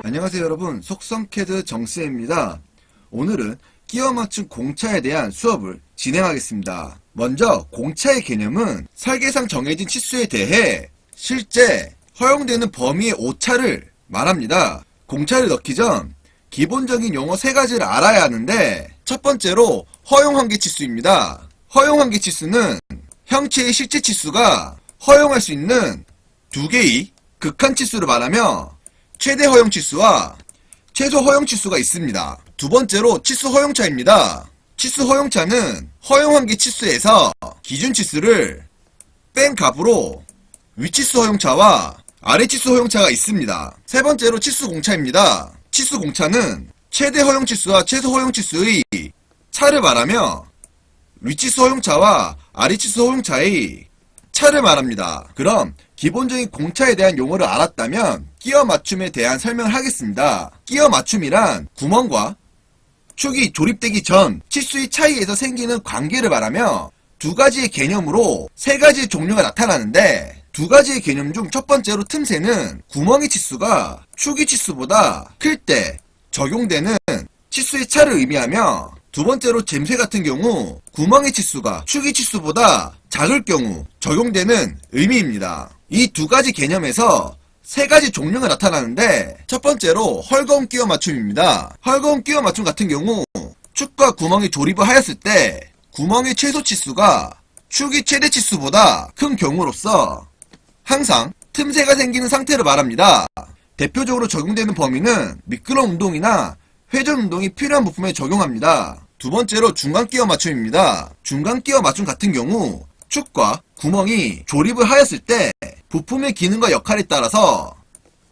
안녕하세요 여러분, 속성캐드 정쌤입니다. 오늘은 끼워 맞춘 공차에 대한 수업을 진행하겠습니다. 먼저 공차의 개념은 설계상 정해진 치수에 대해 실제 허용되는 범위의 오차를 말합니다. 공차를 넣기 전 기본적인 용어 3가지를 알아야 하는데, 첫 번째로 허용한계 치수입니다. 허용한계 치수는 형체의 실제 치수가 허용할 수 있는 2개의 극한 치수를 말하며 최대 허용 치수와 최소 허용 치수가 있습니다. 두 번째로 치수 허용차입니다. 치수 허용차는 허용한계 치수에서 기준 치수를 뺀 값으로 위치수 허용차와 아래치수 허용차가 있습니다. 세 번째로 치수 공차입니다. 치수 공차는 최대 허용 치수와 최소 허용 치수의 차를 말하며 위치수 허용차와 아래치수 허용차의 차를 말합니다. 그럼 기본적인 공차에 대한 용어를 알았다면 끼워 맞춤에 대한 설명을 하겠습니다. 끼워 맞춤이란 구멍과 축이 조립되기 전 치수의 차이에서 생기는 관계를 말하며 2가지의 개념으로 3가지의 종류가 나타나는데, 2가지의 개념 중 첫 번째로 틈새는 구멍의 치수가 축의 치수보다 클 때 적용되는 치수의 차를 의미하며, 두 번째로 잼새 같은 경우 구멍의 치수가 축의 치수보다 작을 경우 적용되는 의미입니다. 이 2가지 개념에서 3가지 종류가 나타나는데, 첫 번째로 헐거운 끼워 맞춤입니다. 헐거운 끼워 맞춤 같은 경우 축과 구멍이 조립을 하였을 때 구멍의 최소 치수가 축의 최대 치수보다 큰 경우로서 항상 틈새가 생기는 상태를 말합니다. 대표적으로 적용되는 범위는 미끄러운 운동이나 회전 운동이 필요한 부품에 적용합니다. 두 번째로 중간 끼워 맞춤입니다. 중간 끼워 맞춤 같은 경우 축과 구멍이 조립을 하였을 때 부품의 기능과 역할에 따라서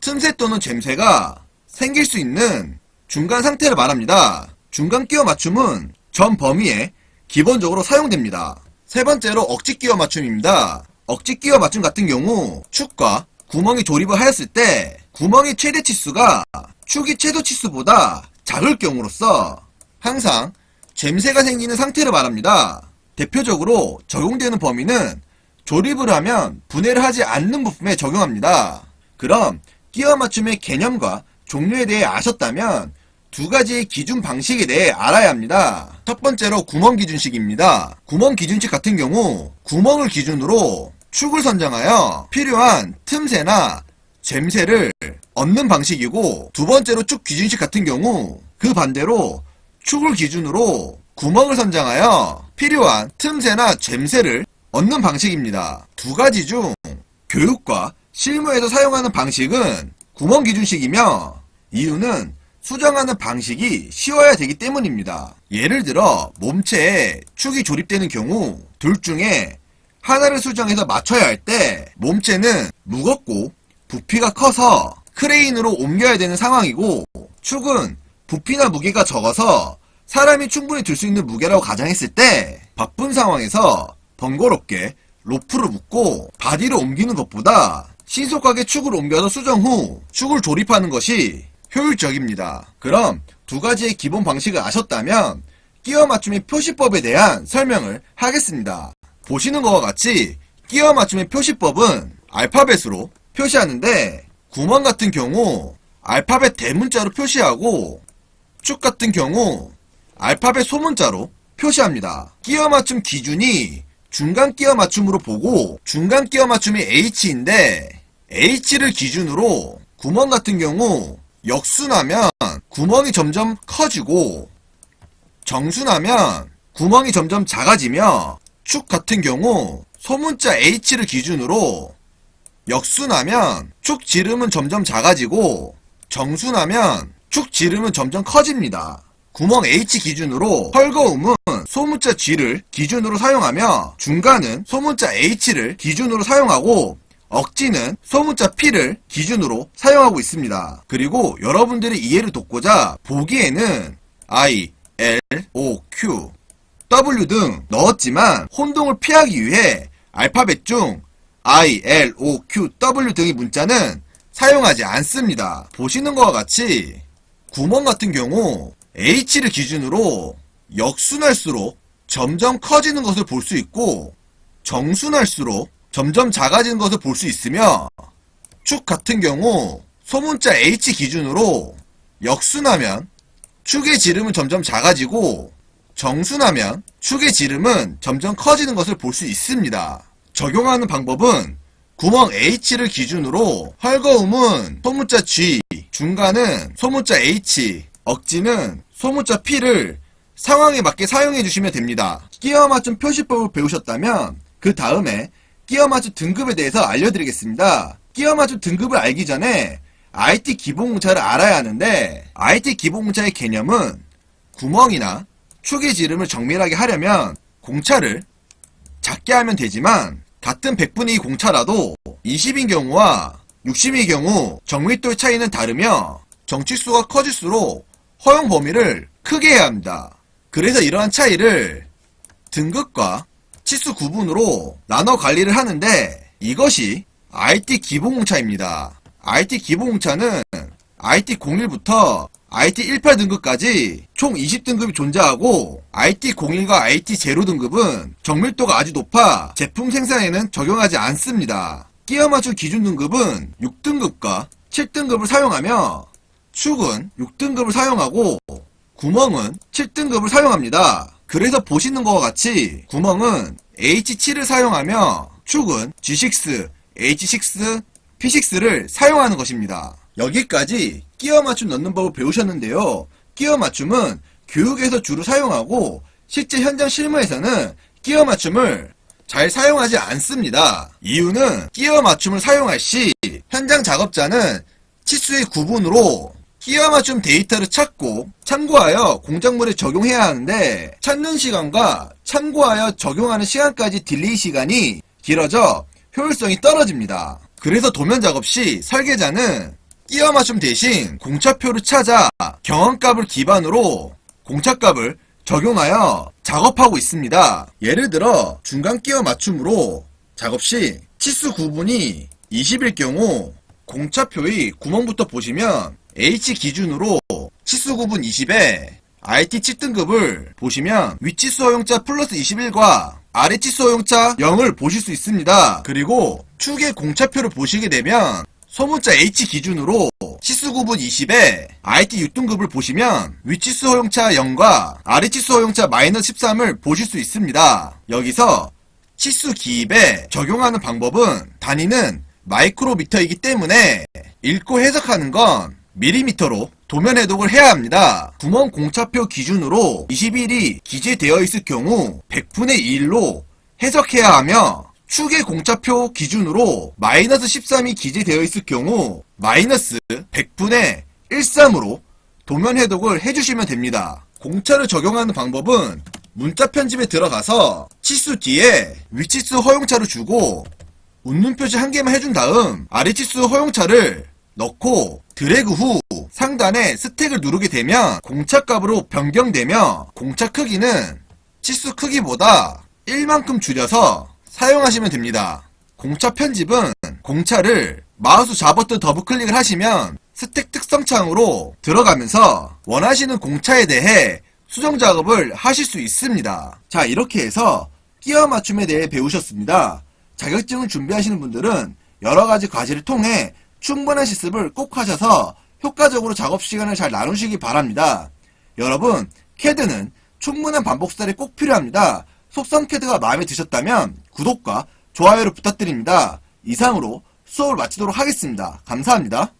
틈새 또는 잼새가 생길 수 있는 중간 상태를 말합니다. 중간 끼워 맞춤은 전 범위에 기본적으로 사용됩니다. 세 번째로 억지 끼워 맞춤입니다. 억지 끼워 맞춤 같은 경우 축과 구멍이 조립을 하였을 때 구멍의 최대 치수가 축의 최소 치수보다 작을 경우로서 항상 잼새가 생기는 상태를 말합니다. 대표적으로 적용되는 범위는 조립을 하면 분해를 하지 않는 부품에 적용합니다. 그럼 끼워 맞춤의 개념과 종류에 대해 아셨다면 2가지의 기준 방식에 대해 알아야 합니다. 첫 번째로 구멍 기준식입니다. 구멍 기준식 같은 경우 구멍을 기준으로 축을 선정하여 필요한 틈새나 잼새를 얻는 방식이고, 두 번째로 축 기준식 같은 경우 그 반대로 축을 기준으로 구멍을 선정하여 필요한 틈새나 잼새를 얻는 방식입니다. 2가지 중 교육과 실무에서 사용하는 방식은 구멍 기준식이며, 이유는 수정하는 방식이 쉬워야 되기 때문입니다. 예를 들어 몸체에 축이 조립되는 경우 둘 중에 하나를 수정해서 맞춰야 할 때 몸체는 무겁고 부피가 커서 크레인으로 옮겨야 되는 상황이고, 축은 부피나 무게가 적어서 사람이 충분히 들 수 있는 무게라고 가정했을 때 바쁜 상황에서 번거롭게 로프를 묶고 바디를 옮기는 것보다 신속하게 축을 옮겨서 수정 후 축을 조립하는 것이 효율적입니다. 그럼 2가지의 기본 방식을 아셨다면 끼워 맞춤의 표시법에 대한 설명을 하겠습니다. 보시는 것과 같이 끼워 맞춤의 표시법은 알파벳으로 표시하는데, 구멍 같은 경우 알파벳 대문자로 표시하고 축 같은 경우 알파벳 소문자로 표시합니다. 끼워 맞춤 기준이 중간 끼워 맞춤으로 보고, 중간 끼워 맞춤이 H인데 H를 기준으로 구멍 같은 경우 역순하면 구멍이 점점 커지고 정순하면 구멍이 점점 작아지며, 축 같은 경우 소문자 H를 기준으로 역순하면 축 지름은 점점 작아지고 정순하면 축 지름은 점점 커집니다. 구멍 H 기준으로 헐거움은 소문자 G를 기준으로 사용하며, 중간은 소문자 H를 기준으로 사용하고, 억지는 소문자 P를 기준으로 사용하고 있습니다. 그리고 여러분들의 이해를 돕고자 보기에는 I, L, O, Q, W 등 넣었지만 혼동을 피하기 위해 알파벳 중 I, L, O, Q, W 등의 문자는 사용하지 않습니다. 보시는 것과 같이 구멍 같은 경우 H를 기준으로 역순할수록 점점 커지는 것을 볼 수 있고, 정순할수록 점점 작아지는 것을 볼 수 있으며, 축 같은 경우 소문자 H 기준으로 역순하면 축의 지름은 점점 작아지고 정순하면 축의 지름은 점점 커지는 것을 볼 수 있습니다. 적용하는 방법은 구멍 H를 기준으로 헐거움은 소문자 G, 중간은 소문자 H, 억지는 소문자 P를 상황에 맞게 사용해 주시면 됩니다. 끼워 맞춤 표시법을 배우셨다면 그 다음에 끼워 맞춤 등급에 대해서 알려드리겠습니다. 끼워 맞춤 등급을 알기 전에 IT 기본공차를 알아야 하는데 IT 기본공차의 개념은 구멍이나 축의 지름을 정밀하게 하려면 공차를 작게 하면 되지만 같은 100분의 2 공차라도 20인 경우와 60인 경우 정밀도의 차이는 다르며 정치수가 커질수록 허용 범위를 크게 해야 합니다. 그래서 이러한 차이를 등급과 치수 구분으로 나눠 관리를 하는데 이것이 IT 기본공차입니다. IT 기본공차는 IT 01부터 IT 18 등급까지 총 20등급이 존재하고 IT 01과 IT 0 등급은 정밀도가 아주 높아 제품 생산에는 적용하지 않습니다. 끼워 맞춤 기준 등급은 6등급과 7등급을 사용하며 축은 6등급을 사용하고 구멍은 7등급을 사용합니다. 그래서 보시는 것과 같이 구멍은 H7을 사용하며 축은 G6, H6, P6를 사용하는 것입니다. 여기까지 끼워 맞춤 넣는 법을 배우셨는데요. 끼워 맞춤은 교육에서 주로 사용하고 실제 현장 실무에서는 끼워 맞춤을 잘 사용하지 않습니다. 이유는 끼워 맞춤을 사용할 시 현장 작업자는 치수의 구분으로 끼워 맞춤 데이터를 찾고 참고하여 공작물에 적용해야 하는데 찾는 시간과 참고하여 적용하는 시간까지 딜레이 시간이 길어져 효율성이 떨어집니다. 그래서 도면 작업 시 설계자는 끼워 맞춤 대신 공차표를 찾아 경험값을 기반으로 공차값을 적용하여 작업하고 있습니다. 예를 들어 중간 끼워 맞춤으로 작업 시 치수 구분이 20일 경우 공차표의 구멍부터 보시면 H 기준으로 치수 구분 20에 IT 7등급을 보시면 윗치수 허용차 플러스 21과 아래치수 허용차 0을 보실 수 있습니다. 그리고 축의 공차표를 보시게 되면 소문자 H 기준으로 치수 구분 20에 IT 6등급을 보시면 윗치수 허용차 0과 아래치수 허용차 마이너스 13을 보실 수 있습니다. 여기서 치수 기입에 적용하는 방법은 단위는 마이크로미터이기 때문에 읽고 해석하는 건 밀리미터로 도면 해독을 해야 합니다. 구멍 공차표 기준으로 21이 기재되어 있을 경우 100분의 1로 해석해야 하며 축의 공차표 기준으로 마이너스 13이 기재되어 있을 경우 마이너스 100분의 13으로 도면 해독을 해주시면 됩니다. 공차를 적용하는 방법은 문자 편집에 들어가서 치수 뒤에 윗치수 허용차를 주고 웃는 표시 한 개만 해준 다음 아래치수 허용차를 넣고 드래그 후 상단에 스택을 누르게 되면 공차값으로 변경되며 공차 크기는 치수 크기보다 1만큼 줄여서 사용하시면 됩니다. 공차 편집은 공차를 마우스 좌버튼 더블 클릭을 하시면 스택 특성 창으로 들어가면서 원하시는 공차에 대해 수정 작업을 하실 수 있습니다. 자, 이렇게 해서 끼워 맞춤에 대해 배우셨습니다. 자격증을 준비하시는 분들은 여러가지 과제를 통해 충분한 실습을 꼭 하셔서 효과적으로 작업 시간을 잘 나누시기 바랍니다. 여러분, CAD는 충분한 반복 수달이 꼭 필요합니다. 속성 CAD가 마음에 드셨다면 구독과 좋아요를 부탁드립니다. 이상으로 수업을 마치도록 하겠습니다. 감사합니다.